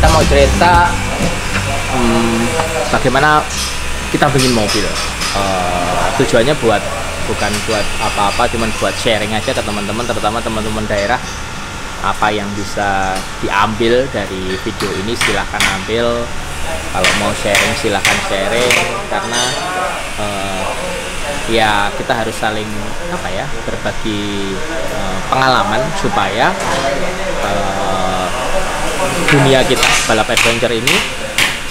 kita mau cerita bagaimana kita bikin mobil. Tujuannya bukan buat apa-apa, cuman buat sharing aja ke teman-teman, terutama teman-teman daerah. Apa yang bisa diambil dari video ini silahkan ambil. Kalau mau sharing silahkan sharing, karena ya kita harus saling berbagi pengalaman supaya dunia kita balap adventure ini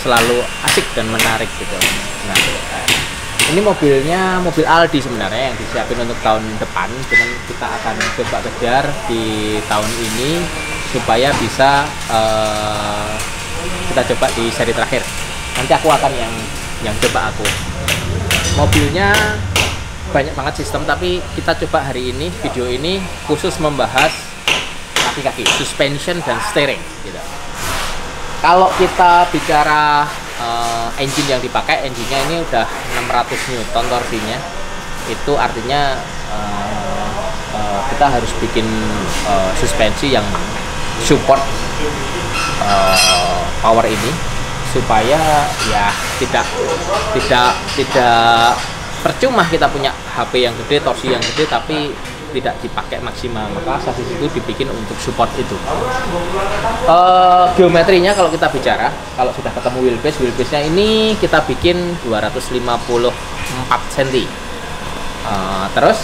selalu asik dan menarik gitu. Nah, ini mobilnya mobil Aldi sebenarnya yang disiapin untuk tahun depan, cuman kita akan coba kejar di tahun ini supaya bisa kita coba di seri terakhir. Nanti aku akan yang coba aku. Mobilnya banyak banget sistem, tapi kita coba hari ini video ini khusus membahas kaki-kaki, suspension dan steering gitu. Kalau kita bicara engine yang dipakai, engine-nya ini udah 600 Newton torsinya. Itu artinya kita harus bikin suspensi yang support power ini supaya ya tidak percuma kita punya HP yang gede, torsi yang gede, tapi tidak dipakai maksimal. Maka sasis itu dibikin untuk support itu. Geometrinya kalau kita bicara, kalau sudah ketemu wheelbase-nya ini kita bikin 254 cm. Terus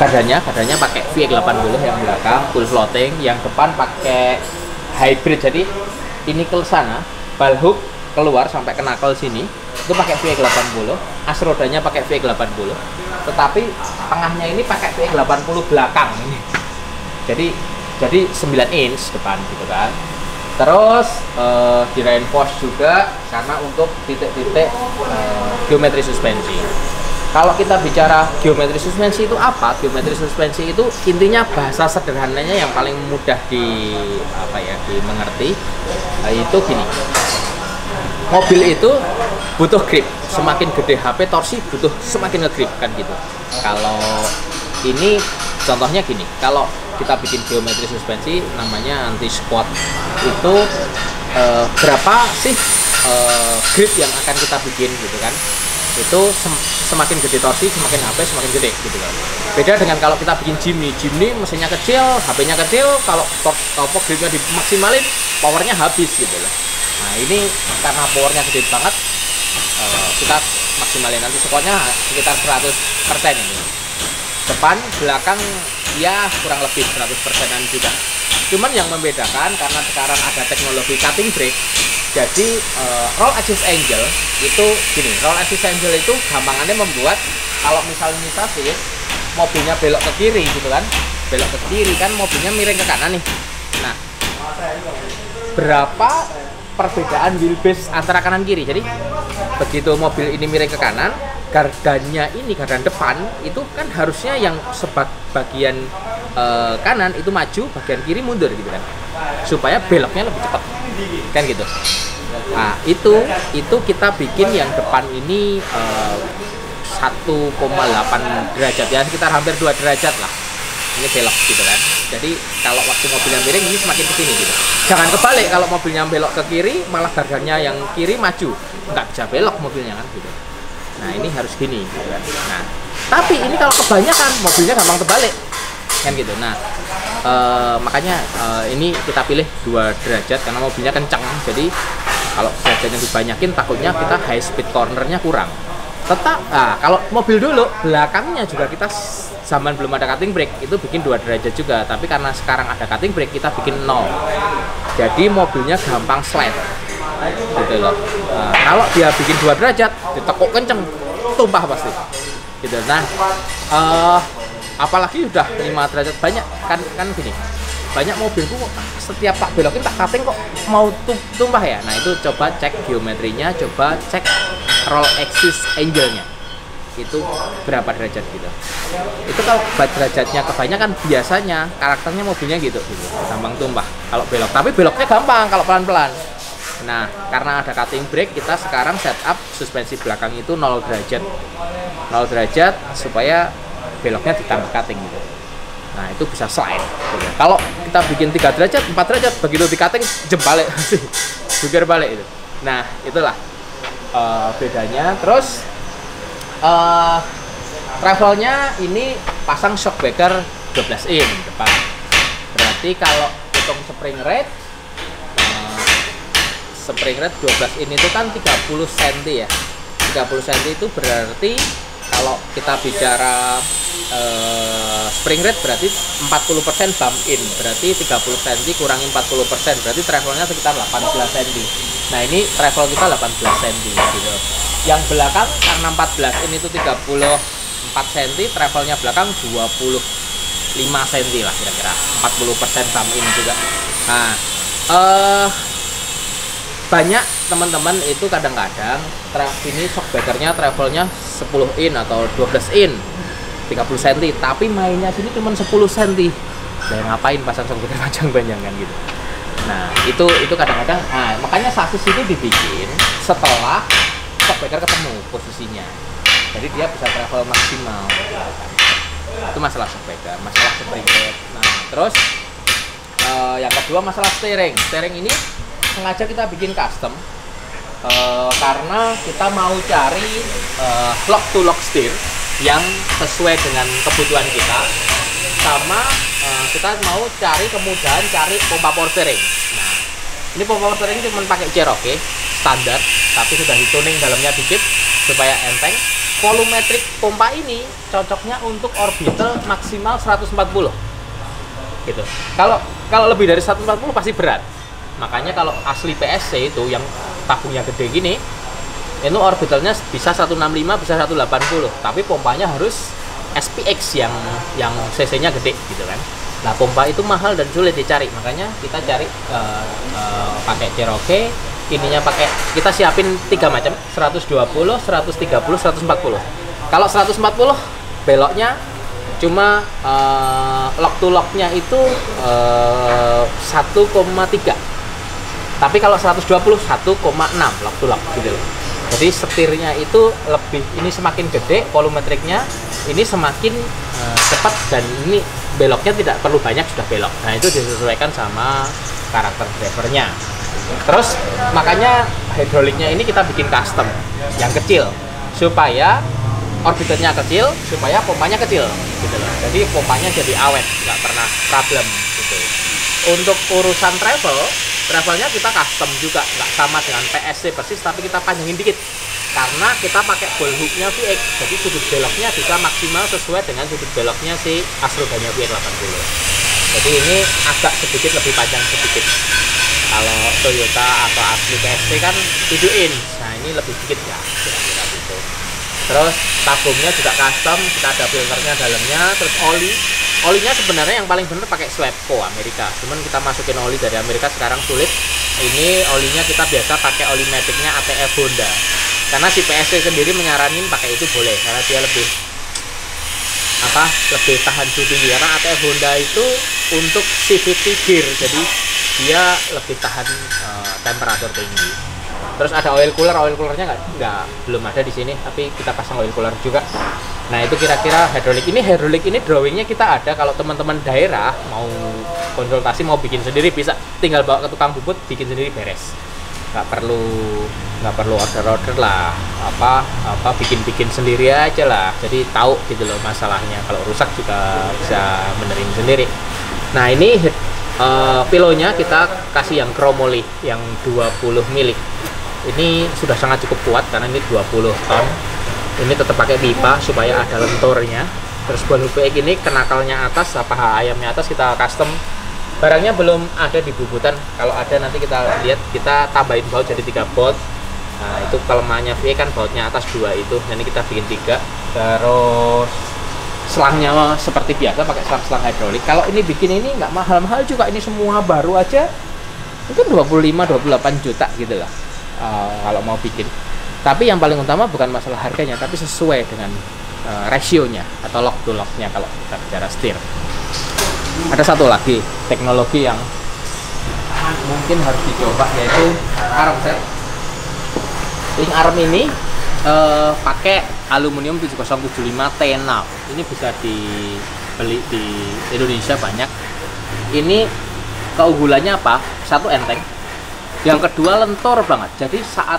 kardanya pakai VX80 yang belakang full floating, yang depan pakai hybrid. Jadi ini ke sana, ball hook keluar sampai ke knuckle sini itu pakai VX80, as rodanya pakai VX80, tetapi tengahnya ini pakai VX80 belakang ini. Jadi 9 inch depan gitu kan. Terus di reinforce juga karena untuk titik-titik geometri suspensi. Kalau kita bicara geometri suspensi itu apa? Geometri suspensi itu intinya bahasa sederhananya yang paling mudah dimengerti, itu gini. Mobil itu butuh grip. Semakin gede HP torsi butuh semakin ngegrip kan gitu. Kalau ini contohnya gini, kalau kita bikin geometri suspensi namanya anti squat, itu berapa sih grip yang akan kita bikin gitu kan. Itu semakin gede torsi semakin HP semakin gede gitu kan. Beda dengan kalau kita bikin Jimny mesinnya kecil, HP-nya kecil, kalau gripnya dimaksimalin powernya habis gitu loh. Nah ini karena powernya gede banget, kita maksimalin, nanti squatnya sekitar 100% ini. Depan belakang ya kurang lebih 100%an juga. Cuman yang membedakan karena sekarang ada teknologi cutting brake. Jadi roll assist angle itu gini, roll assist angle itu gampangannya membuat kalau misalnya sasis mobilnya belok ke kiri gitu kan, belok ke kiri kan mobilnya miring ke kanan nih. Nah, berapa perbedaan wheelbase antara kanan kiri? Jadi begitu mobil ini miring ke kanan, gardannya ini, gardan depan itu kan harusnya yang bagian kanan itu maju, bagian kiri mundur gitu kan, supaya beloknya lebih cepat kan gitu. Nah itu kita bikin yang depan ini 1,8 derajat ya, sekitar hampir 2 derajat lah ini belok gitu kan. Jadi kalau waktu mobilnya miring ini semakin ke sini gitu. Jangan kebalik, kalau mobilnya belok ke kiri malah gardannya yang kiri maju, nggak bisa belok mobilnya kan gitu. Nah ini harus gini gitu kan. Nah tapi ini kalau kebanyakan mobilnya gampang terbalik kan gitu. Nah makanya ini kita pilih 2 derajat karena mobilnya kencang. Jadi kalau derajatnya dibanyakin takutnya kita high speed cornernya kurang. Kalau mobil dulu belakangnya juga kita zaman belum ada cutting brake itu bikin 2 derajat juga, tapi karena sekarang ada cutting brake kita bikin 0. Jadi mobilnya gampang slide gitu loh. Kalau dia bikin 2 derajat ditekuk kenceng tumpah pasti gitu. Nah apalagi udah 5 derajat banyak kan gini, banyak mobilku setiap tak belokin tak cutting kok mau tumpah ya. Nah itu coba cek geometrinya, coba cek roll axis angle-nya itu berapa derajat gitu. Itu kalau derajatnya kebanyakan biasanya karakternya mobilnya gitu gampang tumpah kalau belok, tapi beloknya gampang kalau pelan-pelan. Nah karena ada cutting brake kita sekarang setup suspensi belakang itu 0 derajat supaya beloknya ditambah cutting gitu. Nah itu bisa slide gitu. Kalau kita bikin 3 derajat, 4 derajat, begitu di cutting jebalik jungkir balik itu. Nah itulah bedanya. Terus travelnya ini pasang shock breaker 12 in depan. Berarti kalau hitung spring rate 12 in itu kan 30 cm ya. 30 cm itu berarti kalau kita bicara spring rate berarti 40% bump in, berarti 30 cm kurangi 40%, berarti travelnya sekitar 18 cm. Nah ini travel kita 18 cm gitu. Yang belakang karena 14 ini itu 34 cm, travelnya belakang 25 cm lah kira-kira, 40% bump in juga. Nah banyak teman-teman itu kadang-kadang ini shock breakernya travelnya 10 in atau 12 in 30 cm, tapi mainnya sini cuma 10 cm. Saya ngapain pasang shock breaker panjang-panjang kan gitu. Nah itu kadang-kadang, nah, makanya sasis itu dibikin setelah shock breaker ketemu posisinya, jadi dia bisa travel maksimal. Itu masalah shock breaker, masalah spring rate. Nah terus yang kedua masalah steering. Steering ini sengaja kita bikin custom karena kita mau cari lock to lock steer yang sesuai dengan kebutuhan kita, sama kita mau cari kemudahan cari pompa power steering. Nah ini pompa power steering cuma pakai Cherokee standar, tapi sudah dituning dalamnya dikit supaya enteng. Volumetric pompa ini cocoknya untuk orbital maksimal 140 gitu. Kalau lebih dari 140 pasti berat. Makanya kalau asli PSC itu yang tabungnya gede gini, itu orbitalnya bisa 165, bisa 180, tapi pompanya harus SPX yang cc-nya gede gitu kan. Nah pompa itu mahal dan sulit dicari, makanya kita cari pakai Cherokee. Ininya pakai, kita siapin 3 macam, 120, 130, 140. Kalau 140 beloknya cuma lock to locknya itu 1,3, tapi kalau 120 1,6 lock to lock gitu loh. Jadi setirnya itu lebih, ini semakin gede volumetriknya, ini semakin cepat, dan ini beloknya tidak perlu banyak sudah belok. Nah itu disesuaikan sama karakter drivernya. Terus makanya hidroliknya ini kita bikin custom yang kecil supaya orbitalnya kecil, supaya pompanya kecil gitu loh. Jadi pompanya jadi awet, nggak pernah problem gitu. Untuk urusan travelnya kita custom juga, nggak sama dengan PSC persis, tapi kita panjangin dikit karena kita pakai ball hooknya VX, jadi sudut beloknya bisa maksimal sesuai dengan sudut beloknya si Astroganya VX80. Jadi ini agak sedikit lebih panjang sedikit. Kalau Toyota atau asli PSC kan 7 inch, nah ini lebih dikit ya kira-kira gitu. Terus tabungnya juga custom, kita ada filternya dalamnya. Terus olinya sebenarnya yang paling bener pakai Swepco Amerika, cuman kita masukin oli dari Amerika sekarang sulit. Ini olinya kita biasa pakai oli Maticnya ATF Honda, karena si PSC sendiri menyaranin pakai itu boleh karena dia lebih tahan suhu tinggi, karena ATF Honda itu untuk CVT gear, jadi dia lebih tahan temperatur tinggi. Terus ada oil coolernya belum ada di sini, tapi kita pasang oil cooler juga. Nah itu kira-kira hidrolik ini drawingnya kita ada. Kalau teman-teman daerah mau konsultasi, mau bikin sendiri, bisa tinggal bawa ke tukang bubut, bikin sendiri beres. Nggak perlu order lah, bikin sendiri aja lah. Jadi tahu gitu loh masalahnya. Kalau rusak juga bisa benerin sendiri. Nah ini pilonya kita kasih yang chromoly yang 20 mili. Ini sudah sangat cukup kuat karena ini 20 ton. Ini tetap pakai pipa supaya ada lenturnya. Terus ball VX ini kenakalnya atas, ayamnya atas kita custom. Barangnya belum ada di bubutan. Kalau ada nanti kita lihat, kita tambahin baut jadi 3 bolt. Nah itu kelemahannya VX kan bautnya atas 2 itu. Nah, ini kita bikin 3. Terus selangnya seperti biasa pakai selang hidrolik. Kalau ini bikin ini nggak mahal-mahal juga, ini semua baru aja mungkin 25-28 juta gitu lah kalau mau bikin. Tapi yang paling utama bukan masalah harganya, tapi sesuai dengan rasionya atau lock to locknya kalau kita bicara setir. Ada satu lagi teknologi yang mungkin harus dicoba, yaitu arm set. Link arm ini pakai aluminium 7075 T6. Ini bisa beli di Indonesia banyak. Ini keunggulannya apa? Satu, enteng. Yang kedua, lentur banget. Jadi saat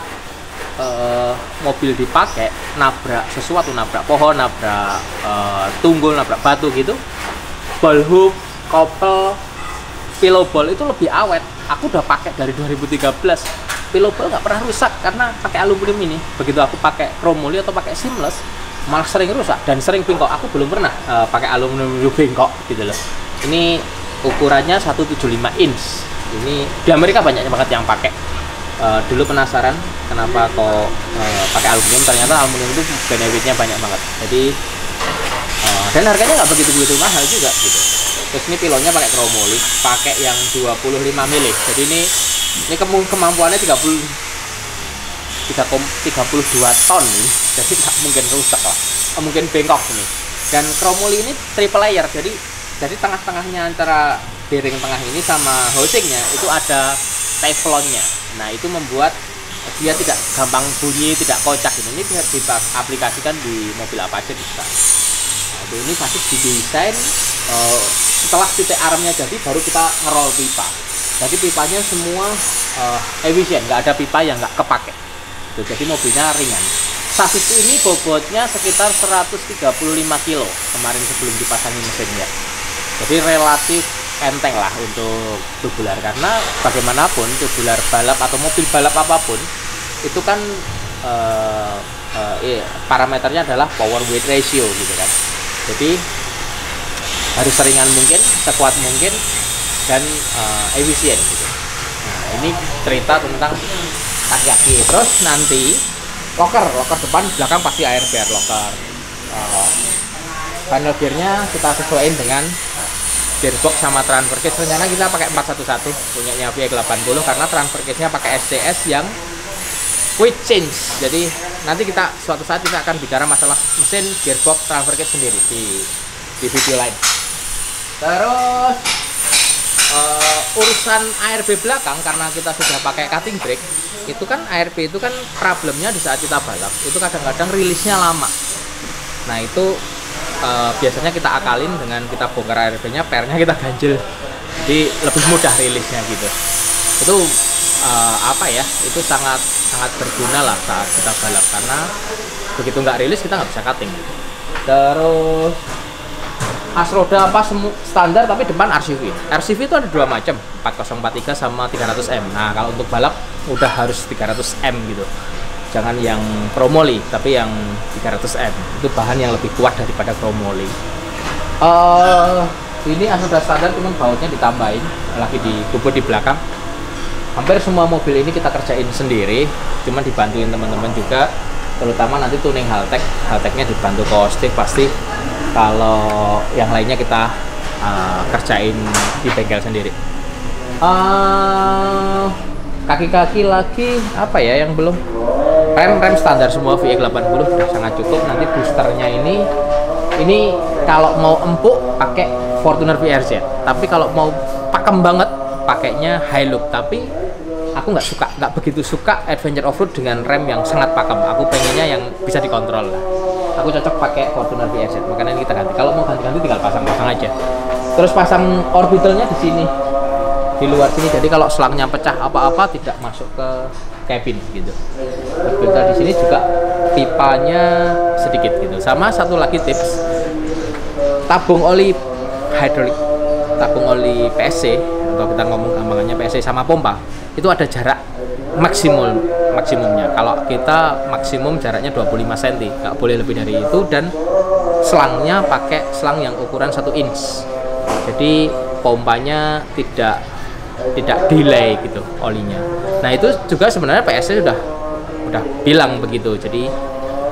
mobil dipakai, nabrak sesuatu, nabrak pohon, nabrak tunggul, nabrak batu gitu, ball hoop, kopel, pillow ball itu lebih awet. Aku udah pakai dari 2013. Pillow ball nggak pernah rusak karena pakai aluminium ini. Begitu aku pakai chromoly atau pakai seamless, malah sering rusak dan sering bengkok. Aku belum pernah pakai aluminium bengkok gitu loh. Ini ukurannya 175 inch. Ini di Amerika banyak banget yang pakai. Dulu penasaran kenapa kok pakai aluminium, ternyata aluminium itu benefitnya banyak banget. Jadi dan harganya nggak begitu mahal juga gitu. Terus ini pilonnya pakai chromoly, pakai yang 25 mili. Jadi ini kemampuannya 32 ton ini. Jadi nggak mungkin rusak lah, mungkin bengkok ini. Dan chromoly ini triple layer, jadi tengah-tengahnya antara bearing tengah ini sama housingnya itu ada teflonnya. Nah itu membuat dia tidak gampang bunyi, tidak kocak. Ini bisa diaplikasikan di mobil apa aja bisa. Nah, ini pasti didesain setelah titik armnya jadi baru kita ngerol pipa. Jadi pipanya semua efisien, nggak ada pipa yang nggak kepake. Tuh, jadi mobilnya ringan. Sasis ini bobotnya sekitar 135 kilo kemarin sebelum dipasangi mesinnya. Jadi relatif enteng lah untuk tubular, karena bagaimanapun tubular balap atau mobil balap apapun itu kan parameternya adalah power weight ratio gitu kan. Jadi harus seringan mungkin, sekuat mungkin, dan efisien gitu. Nah ini cerita tentang kaki-kaki. Terus nanti locker depan belakang pasti airbag locker. Panel gearnya kita sesuaiin dengan gearbox sama transfer case. Rencana kita pakai 411 punyanya VX80 karena transfer case-nya pakai SCS yang quick change. Jadi nanti suatu saat kita akan bicara masalah mesin, gearbox, transfer case sendiri di video lain. Terus urusan ARB belakang, karena kita sudah pakai cutting brake, itu kan ARB itu kan problemnya di saat kita balap itu kadang-kadang rilisnya lama. Nah itu biasanya kita akalin dengan kita bongkar ARB-nya, pernya kita ganjel, jadi lebih mudah rilisnya gitu. Itu itu sangat berguna lah saat kita balap, karena begitu nggak rilis kita nggak bisa cutting gitu. Terus as roda apa standar tapi depan RCV. RCV itu ada dua macam, 4043 sama 300M. Nah kalau untuk balap udah harus 300M gitu, jangan yang chromoly tapi yang 300M, itu bahan yang lebih kuat daripada chromoly. Ini as roda standar, cuman bautnya ditambahin lagi di bubut di belakang. Hampir semua mobil ini kita kerjain sendiri, cuman dibantuin teman-teman juga, terutama nanti tuning halteknya dibantu Kostik pasti. Kalau yang lainnya kita kerjain di bengkel sendiri. Kaki-kaki lagi apa ya yang belum? Rem standar semua VX80 sudah sangat cukup. Nanti boosternya ini kalau mau empuk pakai Fortuner VRZ. Tapi kalau mau pakem banget pakainya high loop. Tapi aku nggak begitu suka adventure off-road dengan rem yang sangat pakem. Aku pengennya yang bisa dikontrol lah. Aku cocok pakai Fortuner VRZ, makanya ini kita ganti. Kalau mau ganti-ganti tinggal pasang-pasang aja. Terus pasang orbitalnya di sini, di luar sini. Jadi kalau selangnya pecah apa-apa tidak masuk ke cabin gitu. Orbital di sini juga pipanya sedikit gitu. Sama satu lagi tips, tabung oli hidrolik, tabung oli PSC atau kita ngomong gampangannya PSC sama pompa itu ada jarak maksimumnya. Kalau kita maksimum jaraknya 25 cm, nggak boleh lebih dari itu, dan selangnya pakai selang yang ukuran 1 inch. Jadi pompanya tidak delay gitu olinya. Nah itu juga sebenarnya PSC udah bilang begitu. Jadi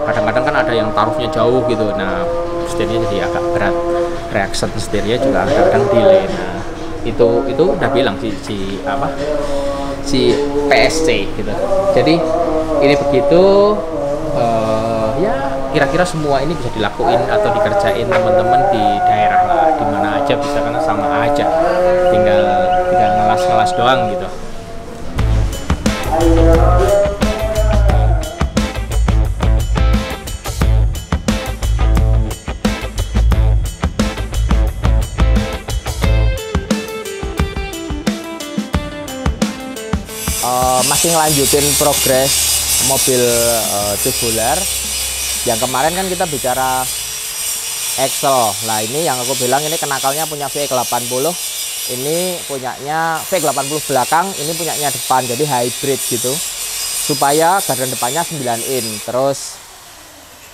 kadang-kadang kan ada yang taruhnya jauh gitu. Nah setirnya jadi agak berat, reaction setirnya juga kadang-kadang delay. Nah itu udah bilang si PSC gitu. Jadi ini begitu, ya kira-kira semua ini bisa dilakuin atau dikerjain teman-teman di daerah lah, di mana aja bisa, karena sama aja, tinggal ngelas doang gitu. masih ngelanjutin progres mobil tubular. Yang kemarin kan kita bicara Excel. Nah ini yang aku bilang ini kenakalnya punya VX80, ini punyanya VX80 belakang, ini punyanya depan, jadi hybrid gitu, supaya gardan depannya 9 in. Terus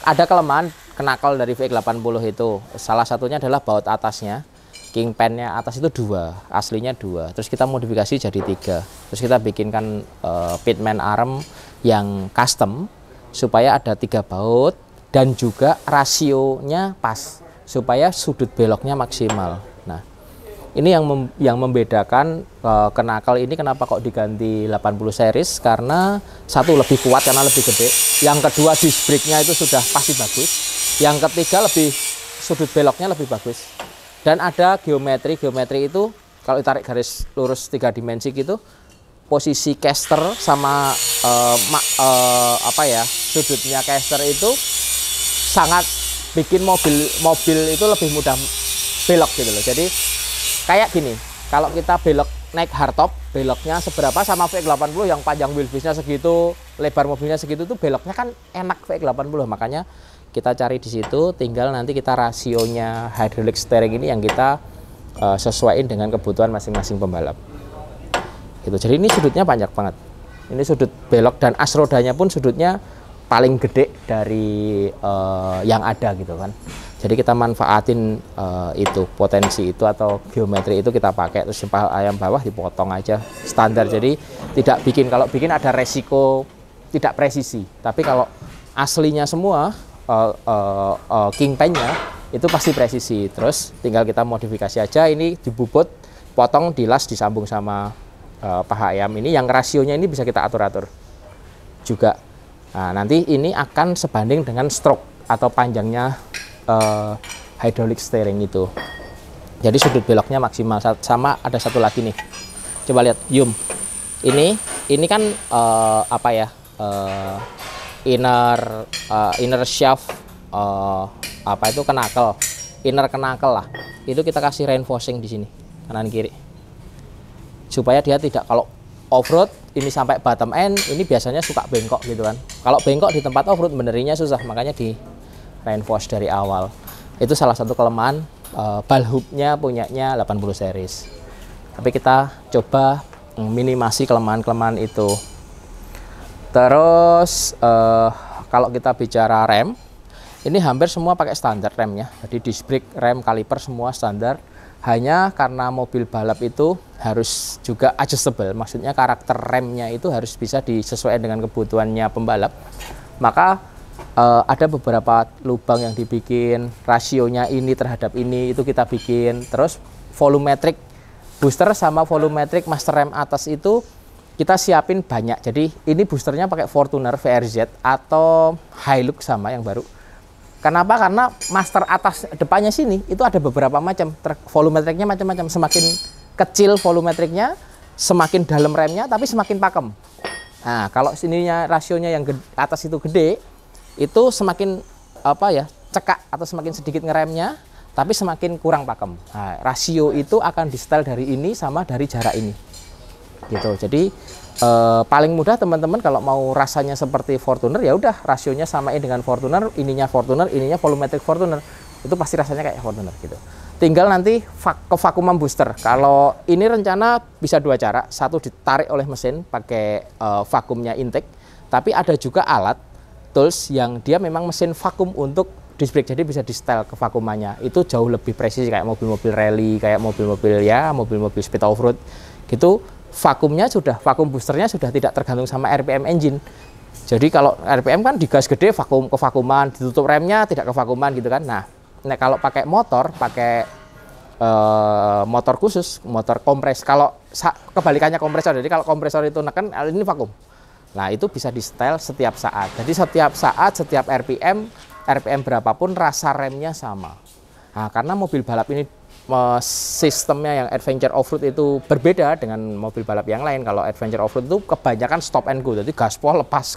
ada kelemahan kenakal dari VX80 itu, salah satunya adalah baut atasnya, kingpinnya atas itu 2, aslinya 2, terus kita modifikasi jadi 3, terus kita bikinkan pitman arm yang custom supaya ada 3 baut dan juga rasionya pas supaya sudut beloknya maksimal. Nah ini yang membedakan kenakal ini kenapa kok diganti 80 series, karena satu lebih kuat karena lebih gede, yang kedua disc brake-nya itu sudah pasti bagus, yang ketiga lebih sudut beloknya lebih bagus, dan ada geometri itu kalau ditarik garis lurus 3 dimensi gitu, posisi caster sama sudutnya caster itu sangat bikin mobil itu lebih mudah belok gitu loh. Jadi kayak gini, kalau kita belok naik hardtop, beloknya seberapa sama VX80 yang panjang wheelbase-nya segitu, lebar mobilnya segitu, tuh beloknya kan enak VX80. Makanya kita cari di situ, tinggal nanti kita rasionya hydraulic steering ini yang kita sesuaiin dengan kebutuhan masing-masing pembalap. Gitu. Jadi ini sudutnya banyak banget. Ini sudut belok dan as rodanya pun sudutnya paling gede dari yang ada gitu kan. Jadi kita manfaatin itu potensi itu atau geometri itu kita pakai, terus ayam bawah dipotong aja standar. Jadi tidak bikin, kalau bikin ada resiko tidak presisi. Tapi kalau aslinya semua kingpinnya itu pasti presisi. Terus tinggal kita modifikasi aja, ini dibubut, potong, dilas, disambung sama paha ayam ini, yang rasionya ini bisa kita atur-atur juga. Nah, nanti ini akan sebanding dengan stroke atau panjangnya hydraulic steering itu. Jadi sudut beloknya maksimal. Sama ada satu lagi nih. Coba lihat, Yum. Ini kan inner shaft kenakal. Inner kenakal lah. Itu kita kasih reinforcing di sini, kanan kiri. Supaya dia tidak, kalau off-road ini sampai bottom end, ini biasanya suka bengkok gitu kan. Kalau bengkok di tempat off-road benerinya susah, makanya di reinforce dari awal. Itu salah satu kelemahan balhubnya punyanya 80 series. Tapi kita coba minimasi kelemahan-kelemahan itu. Terus kalau kita bicara rem, ini hampir semua pakai standar remnya. Jadi disc brake, rem, kaliper semua standar. Hanya karena mobil balap itu harus juga adjustable, maksudnya karakter remnya itu harus bisa disesuaikan dengan kebutuhannya pembalap. Maka ada beberapa lubang yang dibikin, rasionya ini terhadap ini itu kita bikin. Terus volumetric booster sama volumetric master rem atas itu kita siapin banyak. Jadi ini boosternya pakai Fortuner VRZ atau Hilux sama yang baru. Kenapa? Karena master atas depannya sini itu ada beberapa macam, volumetriknya macam-macam. Semakin kecil volumetriknya, semakin dalam remnya, tapi semakin pakem. Nah, kalau sininya rasionya yang atas itu gede, itu semakin cekak atau semakin sedikit ngeremnya, tapi semakin kurang pakem. Nah, rasio itu akan di setel dari ini sama dari jarak ini. Gitu. Jadi paling mudah teman-teman kalau mau rasanya seperti Fortuner, ya udah rasionya samain dengan Fortuner, ininya volumetric Fortuner, itu pasti rasanya kayak Fortuner gitu. Tinggal nanti ke vacuum booster. Kalau ini rencana bisa 2 cara, satu ditarik oleh mesin pakai vakumnya intake, tapi ada juga alat tools yang dia memang mesin vakum untuk disc brake, jadi bisa di setel ke vakumannya. Itu jauh lebih presisi kayak mobil-mobil rally, kayak mobil-mobil speed off-road gitu. Vakumnya vakum boosternya sudah tidak tergantung sama RPM engine. Jadi kalau RPM kan digas gede vakum ke vakuman, ditutup remnya tidak ke vakuman gitu kan. Nah kalau pakai motor, motor khusus, motor kompres. Kalau kebalikannya kompresor, jadi kalau kompresor itu neken, ini vakum. Nah itu bisa di setel setiap saat. Jadi setiap saat, setiap RPM berapapun rasa remnya sama. Nah karena mobil balap ini sistemnya yang adventure off-road itu berbeda dengan mobil balap yang lain. Kalau adventure off-road itu kebanyakan stop and go, jadi gaspol lepas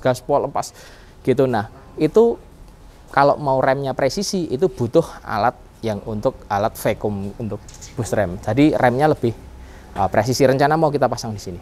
gitu. Nah itu kalau mau remnya presisi itu butuh alat alat vacuum untuk boost rem. Jadi remnya lebih presisi. Rencana mau kita pasang di sini.